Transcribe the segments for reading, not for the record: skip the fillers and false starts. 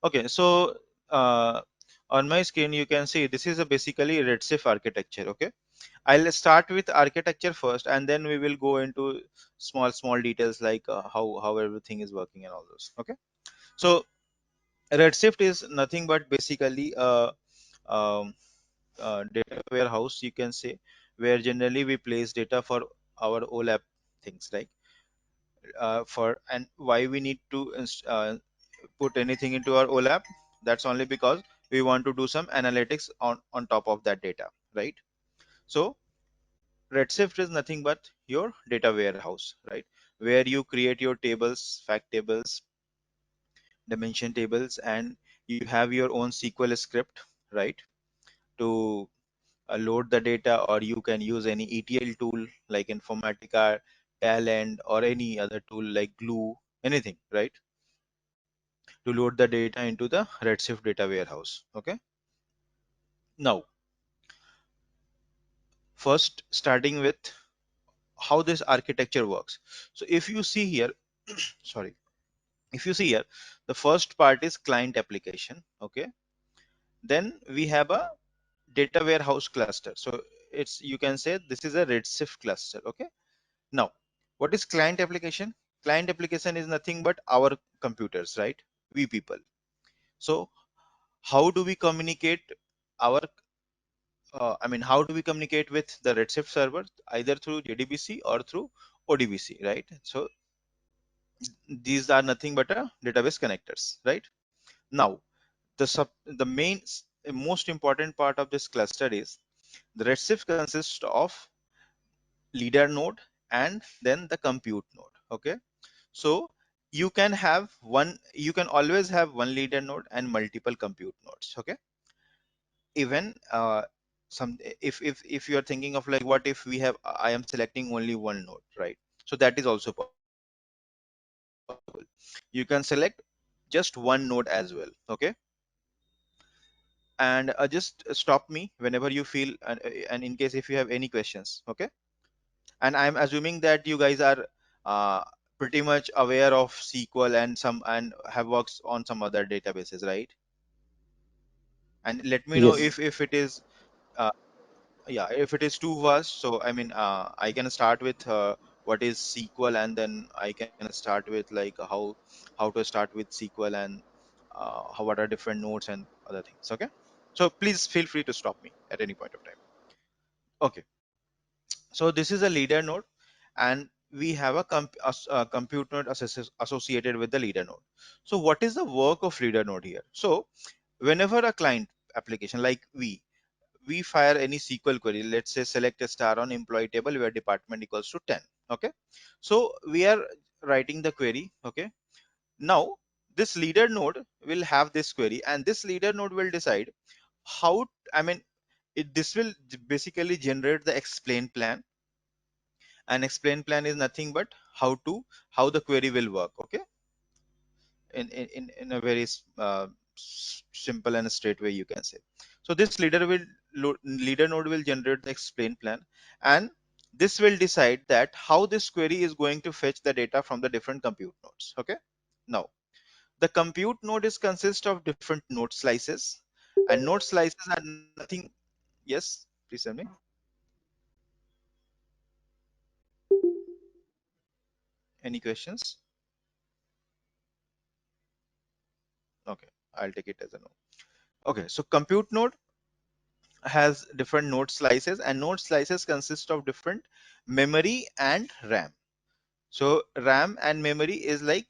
Okay, so on my screen you can see this is a basically Redshift architecture. Okay, I'll start with architecture first, and then we will go into small details like how everything is working and all those. Okay, so Redshift is nothing but basically um, a data warehouse, you can say, where generally we place data for our OLAP things, like for and why we need to put anything into our OLAP. That's only because we want to do some analytics on top of that data, right? So Redshift is nothing but your data warehouse, right? Where you create your tables, fact tables, dimension tables, and you have your own SQL script, right? To load the data, or you can use any ETL tool like Informatica, Talent, or any other tool like Glue, anything, right? To load the data into the Redshift data warehouse. Okay. Now, first starting with how this architecture works. So if you see here, sorry, if you see here, the first part is client application. Okay. Then we have a data warehouse cluster. So it's, you can say this is a Redshift cluster. Okay. Now, what is client application? Client application is nothing but our computers, right? We people. So how do we communicate our how do we communicate with the Redshift server? Either through JDBC or through ODBC, right? So these are nothing but a database connectors, right? Now, the most important part of this cluster is the Redshift consists of leader node and then the compute node. Okay, so you can always have one leader node and multiple compute nodes. Okay, even some if you are thinking of like, what if we have, I am selecting only one node, right? So that is also possible. You can select just one node as well. Okay, and just stop me whenever you feel, and in case if you have any questions. Okay, and I'm assuming that you guys are uh, pretty much aware of SQL and have worked on some other databases, right? And let me know Yes. if it is uh, yeah, if it is too vast. So I can start with what is SQL, and then I can start with like how to start with SQL, and what are different nodes and other things. Okay, so please feel free to stop me at any point of time. Okay, so this is a leader node, and we have a compute node associated with the leader node. So what is the work of leader node here? So whenever a client application like we fire any SQL query, let's say select a star on employee table where department equals to 10. Okay, so we are writing the query. Okay, now this leader node will have this query, and this leader node will decide how, I mean, this will basically generate the explain plan. And explain plan is nothing but how the query will work. Okay, in a very simple and straight way, you can say. So this leader node will generate the explain plan, and this will decide that how this query is going to fetch the data from the different compute nodes. Okay, now the compute node is consist of different node slices, and node slices are nothing. Yes, please tell me. Any questions? Okay, I'll take it as a no. Okay, so compute node has different node slices, and node slices consist of different memory and RAM. So RAM and memory is like,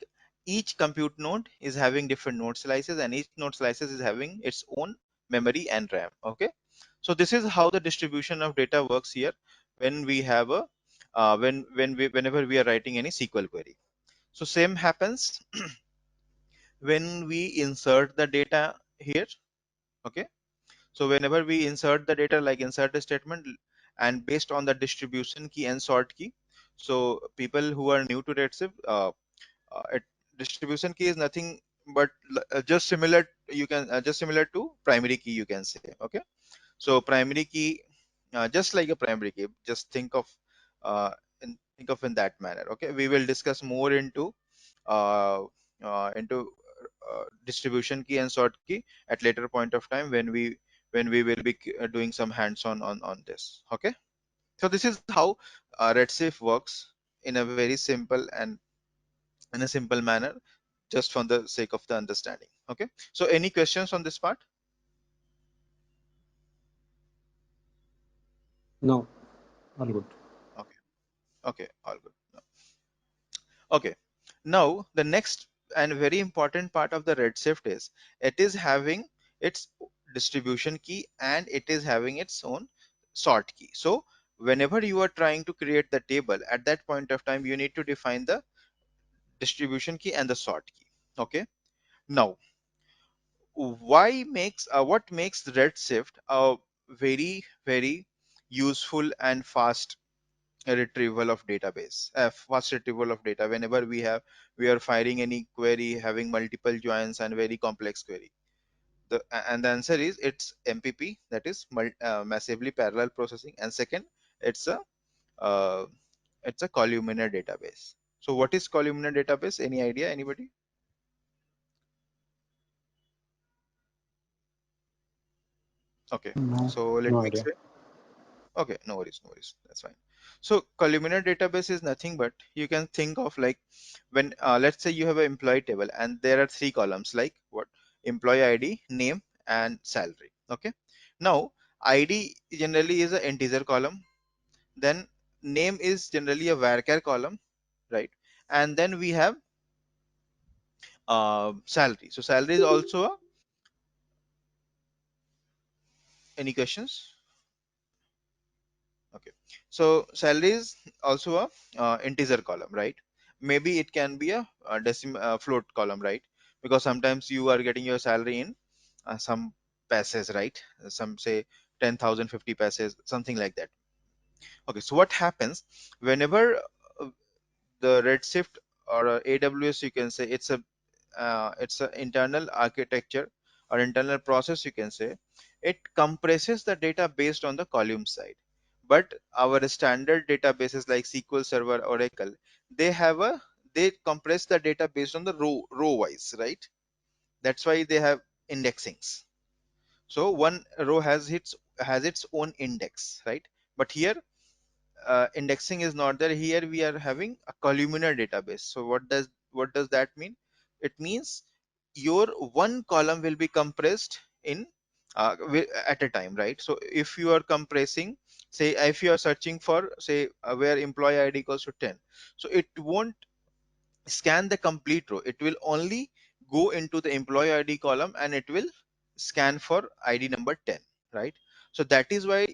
each compute node is having different node slices, and each node slices is having its own memory and RAM. Okay, so this is how the distribution of data works here when we have a whenever we are writing any SQL query. So same happens when we insert the data here. Okay, so whenever we insert the data, like insert a statement, and based on the distribution key and sort key. So people who are new to Redshift, distribution key is nothing but just similar, you can just similar to primary key, you can say. Okay, so primary key, just like a primary key, just uh, think of in that manner. Okay, we will discuss more uh, into distribution key and sort key at later point of time when we will be doing some hands-on on this. Okay, so this is how Redshift works in a very simple and in a simple manner, just for the sake of the understanding. Okay, so any questions on this part? No, all good. Okay, okay, all good. Okay, now the next and very important part of the Redshift is it is having its distribution key and it is having its own sort key. So whenever you are trying to create the table, at that point of time you need to define the distribution key and the sort key. Okay, now what makes Redshift a very useful and fast retrieval of database, fast retrieval of data whenever we are firing any query having multiple joins and very complex query. And the answer is it's MPP, that is massively parallel processing, and second, it's a uh, it's a columnar database. So what is columnar database? Any idea, anybody? Okay, No, so let no me idea. explain. Okay, no worries, that's fine. So columnar database is nothing but you can think of like when let's say you have an employee table and there are three columns like what employee ID, name, and salary. Okay, now ID generally is an integer column, then name is generally a varchar column, right? And then we have salary. So salary is also any questions? Okay, so salary is also a integer column, right? Maybe it can be a float column, right? Because sometimes you are getting your salary in some passes, right? Some say 10,000, 50 passes, something like that. Okay, so what happens whenever the Redshift or AWS, you can say it's an internal architecture or internal process, you can say it compresses the data based on the column side. But our standard databases like SQL Server, Oracle, they have a they compress the data based on the row wise, right? That's why they have indexings. So one row has its own index, right? But here indexing is not there. Here we are having a columnar database. So what does that mean? It means your one column will be compressed in at a time, right? So if you are compressing, say if you are searching for say where employee ID equals to 10, so it won't scan the complete row. It will only go into the employee ID column and it will scan for ID number 10, right? So that is why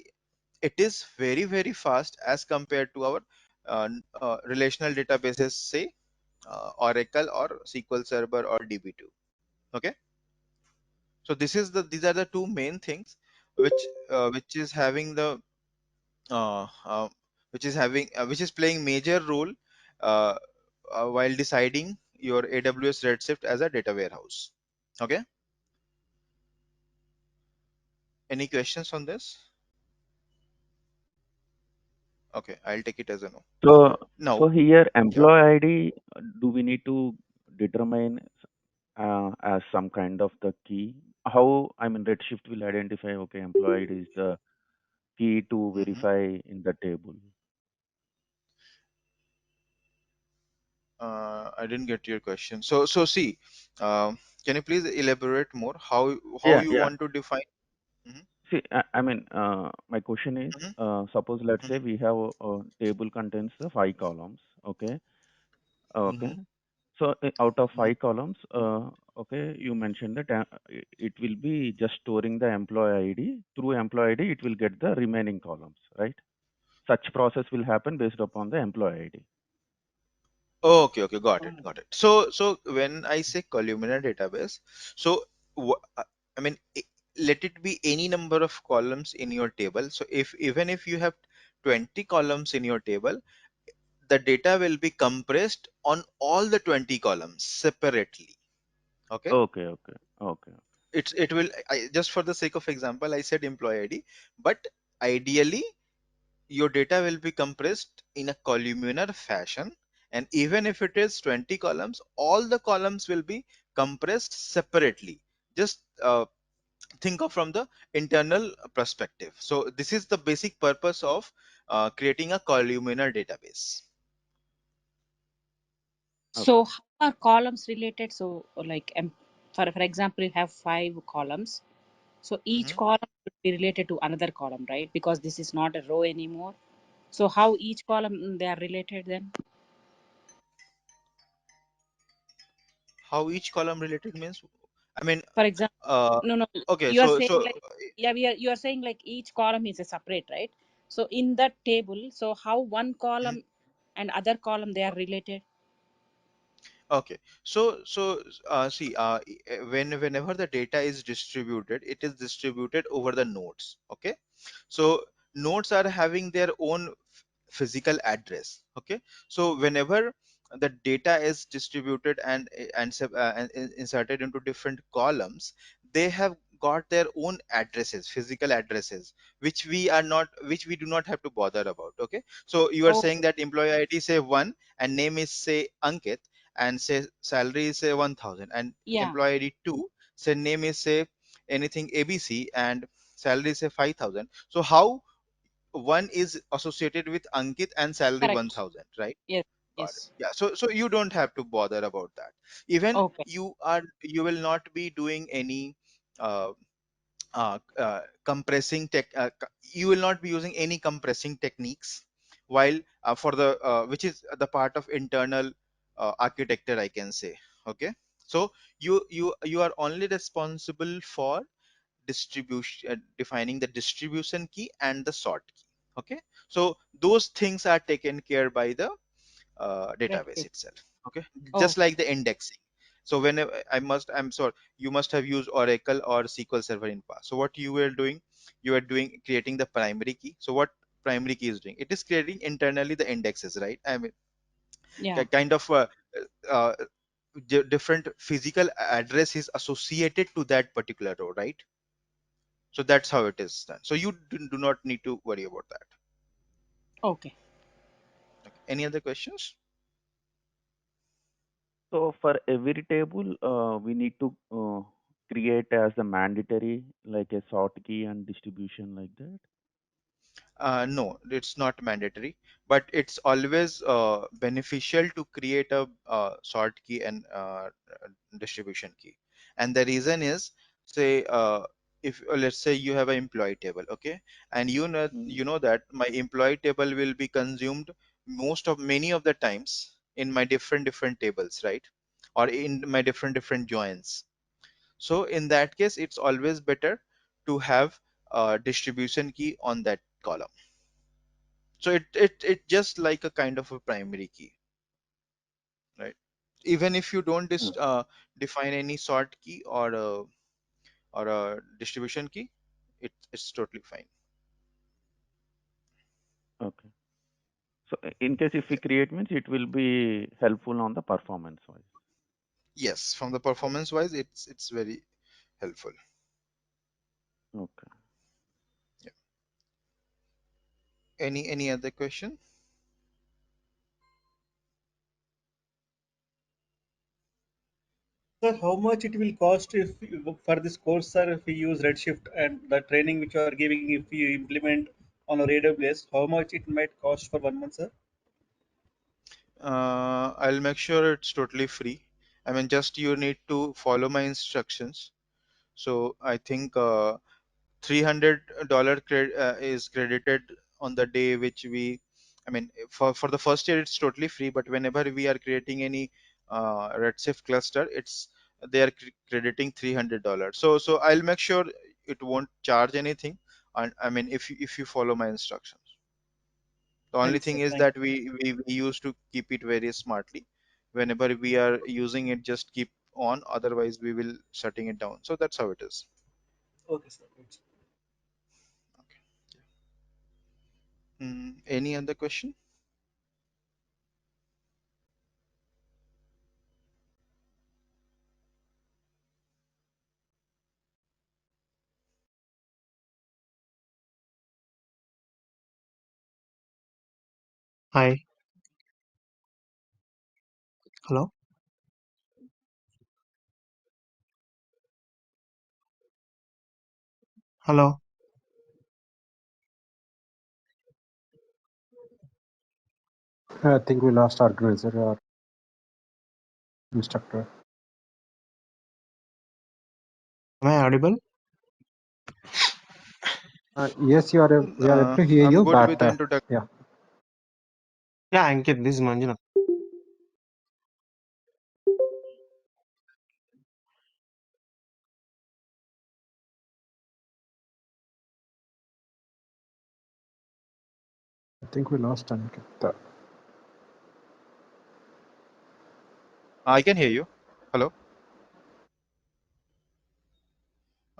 it is very fast as compared to our relational databases, say Oracle or SQL Server or DB2. Okay, so these are the two main things which is having the uh, uh, which is playing major role uh, while deciding your AWS Redshift as a data warehouse. Okay, any questions on this? Okay, I'll take it as a no. So, Now, so here yeah. employee ID, do we need to determine as some kind of the key? How, I mean, Redshift will identify, okay, employee ID is the key to Mhm. verify in the table. I didn't get your question. So see, can you please elaborate more how Yeah, you yeah. want to define? Mhm, See, I mean, my question is, mhm, suppose let's say mhm, we have a table contains the five columns, okay? Okay. mhm, So out of mhm. five columns, okay, you mentioned that it will be just storing the employee ID. Through employee ID, it will get the remaining columns, right? Such process will happen based upon the employee ID. Okay, okay, got it. So when I say columnar database, so I mean let it be any number of columns in your table. So if even if you have 20 columns in your table, the data will be compressed on all the 20 columns separately. Okay, Okay, okay, okay. it will just for the sake of example I said employee ID, but ideally your data will be compressed in a columnar fashion, and even if it is 20 columns, all the columns will be compressed separately. Just think of from the internal perspective. So this is the basic purpose of creating a columnar database. Okay. So how are columns related? So like for example, you have 5 columns. So each Mhm. column should be related to another column, right? Because this is not a row anymore. So how each column they are related then? How each column related means, I mean, For example, uh, no, okay, you are so saying like, yeah, you are saying like each column is a separate, right? So in that table, so how one column and other column they are related? okay, see, whenever the data is distributed, it is distributed over the nodes. Okay, so nodes are having their own physical address. Okay, so whenever the data is distributed and inserted into different columns, they have got their own addresses, physical addresses, which we do not have to bother about. Okay, so you are saying Okay, that employee ID say 1 and name is say Ankit, and say salary is say 1000, and yeah, employee ID 2 say name is say anything ABC and salary is say 5000. So how one is associated with Ankit and salary correct. 1000, right? Yes, Got it. yes. Yeah, so you don't have to bother about that. Even Okay, you will not be doing any uh, compressing you will not be using any compressing techniques while for the which is the part of internal architecture, I can say. Okay, so you are only responsible for distribution, defining the distribution key and the sort key. Okay, so those things are taken care by the database redshift. itself. Okay, just Okay, like the indexing. So whenever I'm sorry, you must have used Oracle or SQL Server in past. So what you were doing, you are doing creating the primary key. So what primary key is doing, it is creating internally the indexes, right? I mean, yeah, kind of uh, different physical address is associated to that particular row, right? So that's how it is done. So you do not need to worry about that. okay. Okay. Any other questions? So for every table, we need to create as a mandatory, like a sort key and distribution like that. No, it's not mandatory, but it's always beneficial to create a sort key and distribution key. And the reason is, say, if let's say you have an employee table, okay, and Mm. you know that my employee table will be consumed many of the times in my different tables, right? Or in my different joins. So in that case, it's always better to have a distribution key on that column. So it just like a kind of a primary key, right? Even if you don't Mm. define any sort key or a distribution key, it's totally fine. Okay. So in case if we Yeah. create means it will be helpful on the performance wise. Yes, from the performance wise, it's very helpful. Okay. Yeah. Any other question? Sir, how much it will cost if for this course, sir, if we use Redshift and the training which you are giving, if you implement on our AWS, how much it might cost for 1 month, sir? I'll make sure it's totally free. I mean, just you need to follow my instructions. So I think $300 is credited on the day which we, I mean, for the first year it's totally free, but whenever we are creating any Redshift cluster, it's they are crediting $300. So I'll make sure it won't charge anything, and I mean, if you follow my instructions. The only Thanks, thing sir. is Thank that we used to keep it very smartly. Whenever we are using it, just keep on, otherwise we will shutting it down. So that's how it is. you. Okay, sir. Good. Okay. Any other question? Hi, hello. Hello. I think we lost organizer or instructor. Am I audible? Yes, we are able to hear I'm you, good but with introduction. yeah, Yeah, Ankit, this is Manjunath. I think we lost Ankit. I can hear you. Hello.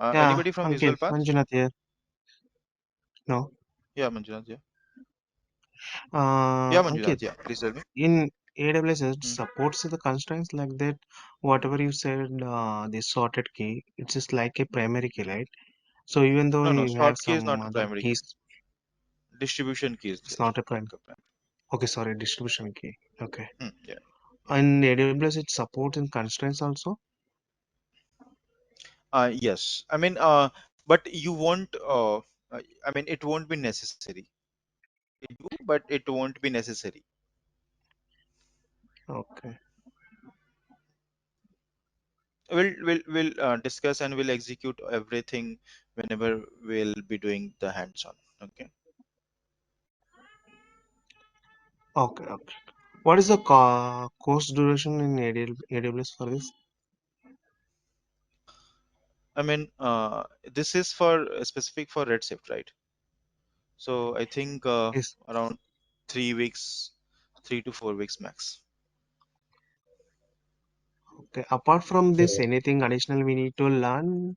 Yeah, Anybody from Ankit, Visualpath? Manjunath here. No. Yeah, Manjunath. Yeah. Yeah, Ankit, Manjunath. Yeah. Please tell me. in AWS, it Hmm. supports the constraints like that. Whatever you said, the sorted key, it's just like a primary key, right? So even though No, no. you have Short key is some not a other primary key. keys, Distribution key is it's there. not a Like prime. a primary. Okay, sorry, distribution key. Okay. Yeah. In AWS, it supports in constraints also. Yes. I mean, but you won't. I mean, it won't be necessary. It do, but it won't be necessary. Okay. We'll discuss and we'll execute everything whenever we'll be doing the hands-on. Okay. Okay. Okay. What is the course duration in AWS for this? I mean, this is for specific for Redshift, right? So I think Is around 3 weeks, 3 to 4 weeks max. okay. Apart from this, anything additional we need to learn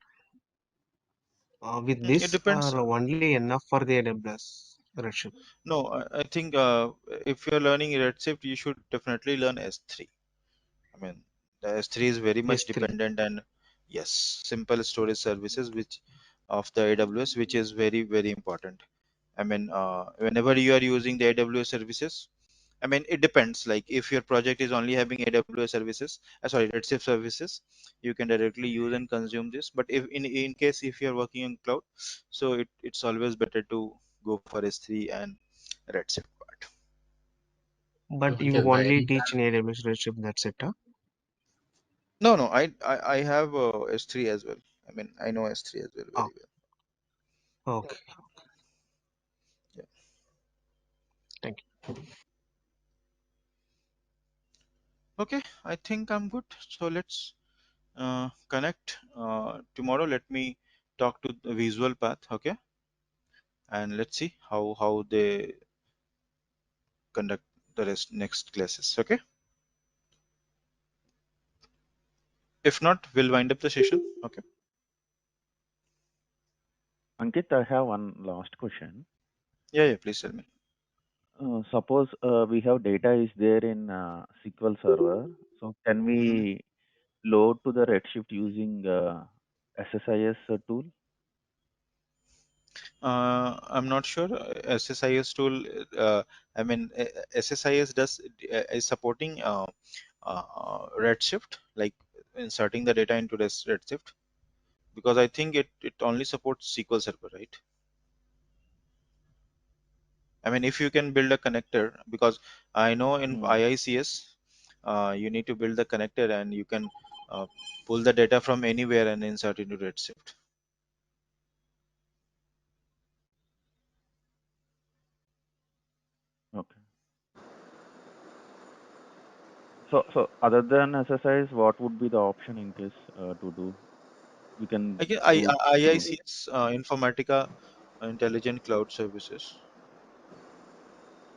with It this, depends. or only enough for the AWS RedShift? No, I think if you're learning Redshift, you should definitely learn S3. I mean, the S3 is very much S3. dependent and yes, simple storage services which of the AWS, which is very, very important. I mean, whenever you are using the AWS services, I mean, it depends. Like if your project is only having AWS services, sorry, Redshift services, you can directly use and consume this. But if in case if you're working on cloud, so it's always better to go for S3 and Redshift part. But you only teach in AWS RedShift, that's it, huh? No, no, I have S3 as well. I mean, I know S3 as well Oh, very well. okay. Yeah. Thank Okay, I think I'm good. So let's connect tomorrow. Let me talk to the visual path. Okay, and let's see how they conduct the rest next classes. Okay, if not, we'll wind up the session. Okay. Ankit, I have one last question. Yeah, yeah. Please tell me. Suppose we have data is there in SQL Server, so can Mhm. we load to the Redshift using SSIS tool? I'm not sure. SSIS tool. I mean, SSIS does is supporting Redshift, like inserting the data into this Redshift, because I think it only supports SQL Server, right? I mean, if you can build a connector, because I know in Hmm. IICS, you need to build the connector and you can uh, pull the data from anywhere and insert into Redshift. Okay. So other than SSIS, what would be the option in case to do? We can Again, do through IICS, Informatica Intelligent Cloud Services.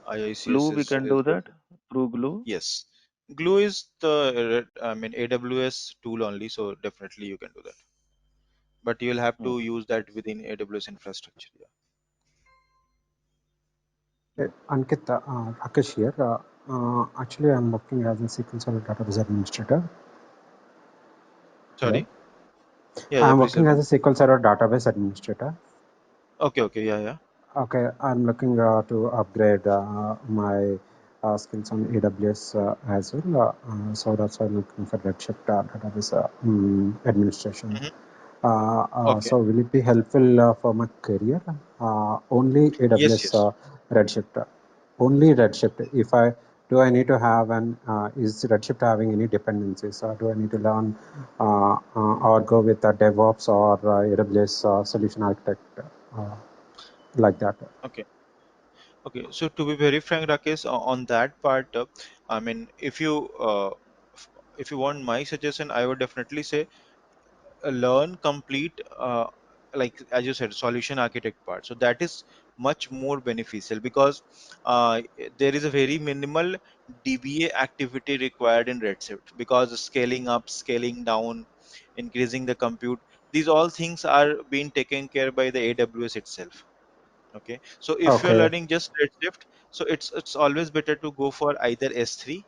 Glue. IICS We can is do that through Glue. yes. Glue is the I mean AWS tool only, so definitely you can do that. But you'll have to Okay. use that within AWS infrastructure. Yeah. Ankit, Rakesh here. Actually, I'm working as a SQL Server database administrator. Hello. Sorry. Yeah, yeah. I'm Please tell working me. as a SQL Server database administrator. Okay, okay. Yeah, yeah. Okay, I'm looking to upgrade my skills on AWS as well. So that's why I'm looking for Redshift database administration. Mhm. Okay. So will it be helpful for my career? Only Yes, AWS yes. Redshift. Only Redshift. If I do, I need to have an is Redshift having any dependencies, or do I need to learn or go with DevOps or AWS solution architect uh, like that? Okay. Okay. So to be very frank, Rakesh, on that part, I mean, f- if you want my suggestion, I would definitely say learn complete like as you said solution architect part, so that is much more beneficial because uh, there is a very minimal DBA activity required in Redshift because scaling up, scaling down, increasing the compute, these all things are being taken care by the AWS itself. Okay, so if you're Okay, learning just Redshift, so it's always better to go for either S3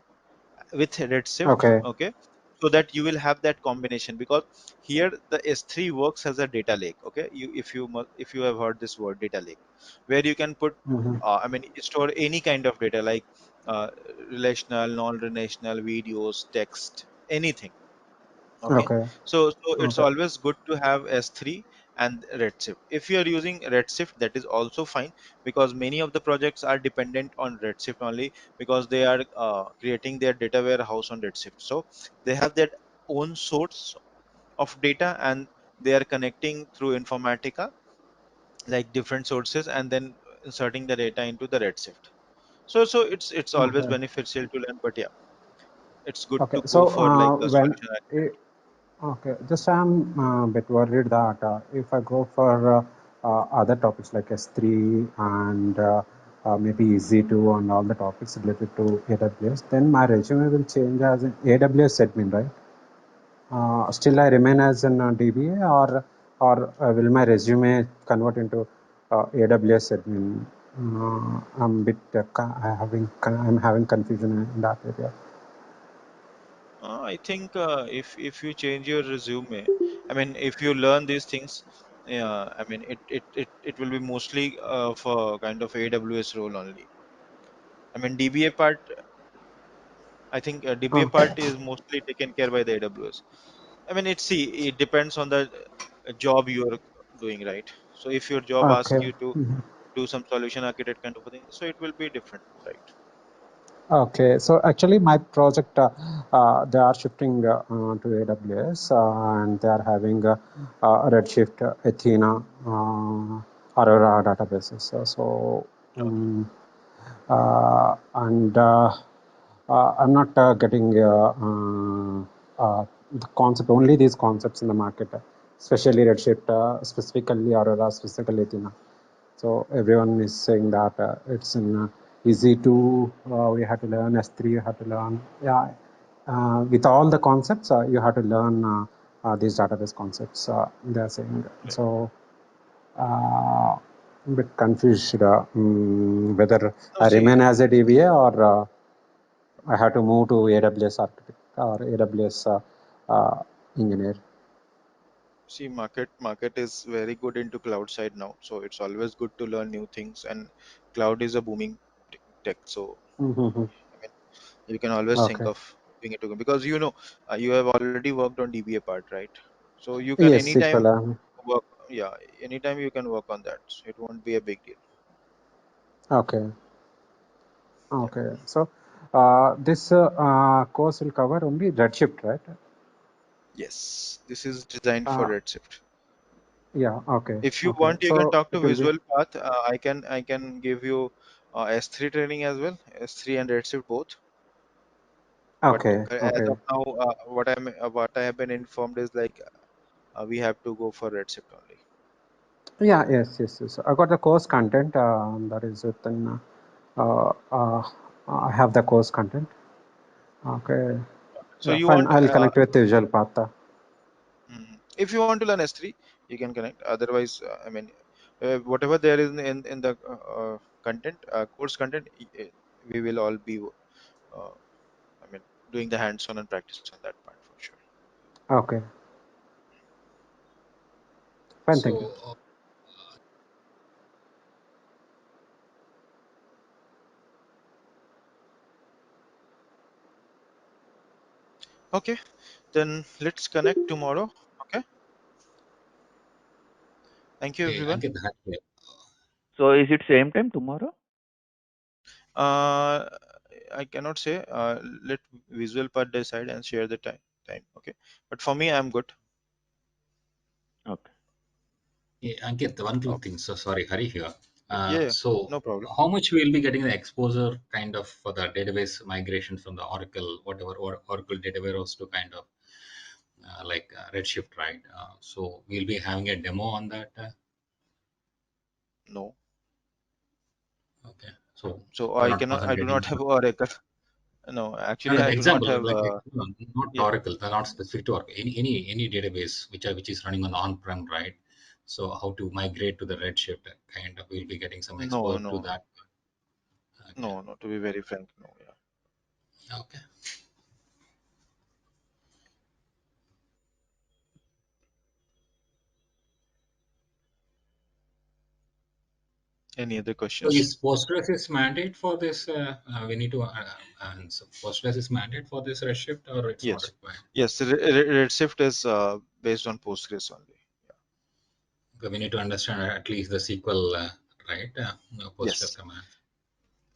with Redshift, okay, okay, so that you will have that combination because here the S3 works as a data lake. Okay, if you have heard this word data lake, where you can put hmm, I mean store any kind of data like uh, relational, non-relational, videos, text, anything. Okay, okay, so it's okay, always good to have S3 and Redshift. If you are using Redshift, that is also fine because many of the projects are dependent on Redshift only because they are creating their data warehouse on Redshift. So they have their own source of data and they are connecting through Informatica like different sources and then inserting the data into the Redshift. So it's always okay. beneficial to learn, but yeah, it's good Okay. to So go for like a when solution architect. okay, just I'm a bit worried that if I go for other topics like S3 and maybe EC2 and all the topics related to AWS, then my resume will change as an AWS admin, right? Still, I remain as an DBA, or will my resume convert into AWS admin? I'm a bit I'm having confusion in that area. I think if you change your resume, I mean, if you learn these things, yeah, I mean, it will be mostly for kind of AWS role only. I mean, DBA part, I think DBA Okay. part is mostly taken care by the AWS. I mean, it depends on the job you are doing, right? So if your job asks Okay. you to Mhm. do some solution architect kind of a thing, so it will be different, right? Okay, so actually my project, they are shifting to AWS and they are having Redshift, Athena, Aurora databases. So, Okay. um, and I'm not getting the concept, only these concepts in the market, especially Redshift, specifically Aurora, specifically Athena. So everyone is saying that it's easy to, you have to learn S3, you have to learn, yeah, with all the concepts, you have to learn these database concepts, they're saying. Right. So, a bit confused whether No, I see, remain as a DBA or I have to move to AWS architect or AWS engineer. market is very good into cloud side now, so it's always good to learn new things, and cloud is a booming tech. So Mm-hmm. I mean, you can always think Okay. of doing it together because you have already worked on DBA part, right? So you can Yes, anytime SQL. work, yeah, anytime you can work on that. So it won't be a big deal. Okay. Yeah. Okay. So this course will cover only Redshift, right? Yes, this is designed for Uh, Redshift. yeah. Okay. If you Okay. want, you can So talk to it will be Visualpath. I can give you S3 training as well, S3 and Redshift both. But okay. as Okay. of now, what I have been informed is like we have to go for Redshift only. Yeah. Yes. Yes. Yes. I got the course content. That is within. Uh, uh, I have the course content. Okay. So Yeah. you Fine. want I'll connect with Visual Path. if you want to learn S3, you can connect. Otherwise, I mean, whatever there is in the content, course content, we will all be, I mean, doing the hands-on and practice on that part for sure. Okay. Fine. Thank you. So, Okay, then let's connect tomorrow. Okay. Thank you, Okay, everyone. Ankit, that way. So is it same time tomorrow? Uh, I cannot say. Let Visualpath decide and share the time. Okay. But for me, I'm good. Okay. Ankit, one quick Okay. thing. So sorry, Hari here. Yeah, yeah. So No problem. how much we will be getting the exposure kind of for the database migration from the Oracle, whatever, or Oracle data warehouse to kind of Redshift, right? So we'll be having a demo on that. No. Okay. So So we're I not cannot. I do not concentrating. have Oracle. No, No, actually, no, I do not example, have. no, not Yeah. Oracle, not specific to Oracle, any database which is running on on-prem, right? So how to migrate to the Redshift, kind of, we'll be getting some No, exposure to no, that. Okay, no. To be very frank, no. Yeah. okay. Any other So questions? is Postgres is mandate for this? We need to answer. Postgres is mandate for this Redshift, or it's not Yes. required? Yes. Redshift is based on Postgres only. Okay, we need to understand at least the SQL, right? Postgres Yes. command.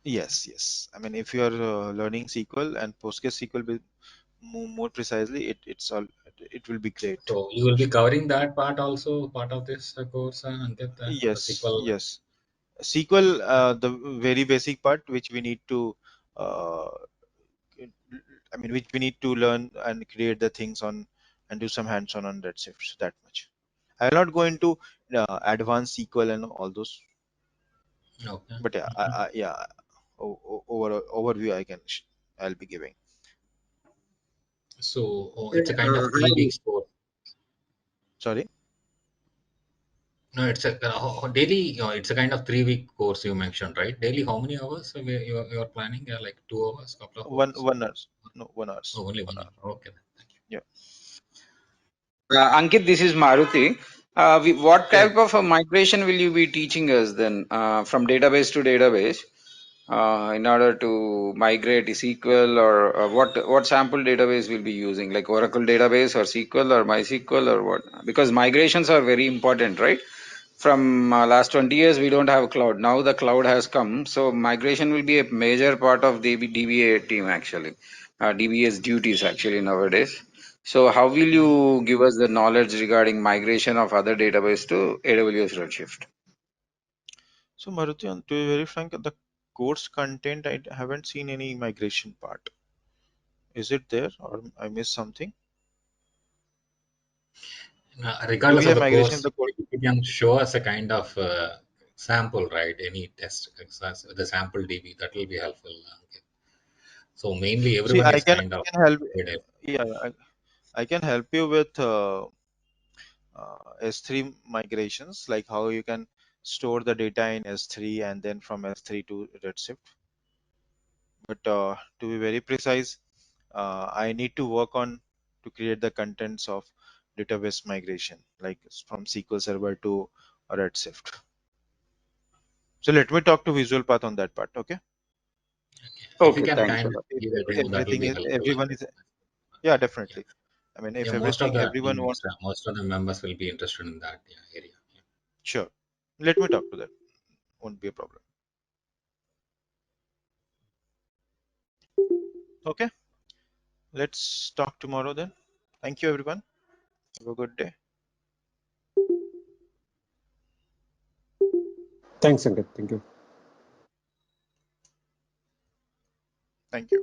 Yes. Yes. I mean, if you are learning SQL and PostgreSQL will more precisely, it will be great. So you will be covering that part also, part of this course, Ankit, the Yes. SQL. Yes. SQL, the very basic part which we need to, uh, I mean, which we need to learn and create the things on and do some hands-on on Redshift. So that much. I will not go into advanced SQL and all those, Okay. but yeah, Mhm. yeah, overview I'll be giving. So it's a kind of three Hi. weeks course. Sorry, No, it's a daily. It's a kind of 3 week course you mentioned, right? Daily, how many hours you're planning? Like 2 hours, couple of hours? 1 hour, no 1 hours, Oh, only 1 hour. 1 hour. Okay, then. Thank you. Yeah. Ankit, this is Maruti. What Yeah. type of a migration will you be teaching us then from database to database in order to migrate SQL or what sample database we'll be using, like Oracle database or SQL or MySQL or what? Because migrations are very important, right? From last 20 years, we don't have cloud. Now the cloud has come. So migration will be a major part of the DBA team actually, DBA's duties actually nowadays. So how will you give us the knowledge regarding migration of other database to AWS RedShift? So Maruti, to be very frank, the course content I haven't seen any migration part. Is it there or I missed something? Do we Regardless of have the migration in course, the course? if you can show us a kind of sample, right? Any test, the sample DB, that will be helpful. Okay. So mainly See, everyone is kind of I can help. good. Yeah, I can help you with S3 migrations, like how you can store the data in S3 and then from S3 to Redshift. But to be very precise, I need to work on to create the contents of database migration, like from SQL Server to Redshift. So let me talk to Visualpath on that part. Okay. If you Okay, can thanks a kind of lot. If give a demo, that will everything be is, helpful. everyone is, yeah, Yeah, definitely. I mean, yeah. if Most of everything, the everyone wants, teammates, most of the members will be interested in that, yeah, area. Yeah. sure. Let me talk to that. Won't be a problem. Okay. Let's talk tomorrow then. Thank you, everyone. Have a good day. Thanks, Ankit. Thank you. Thank you.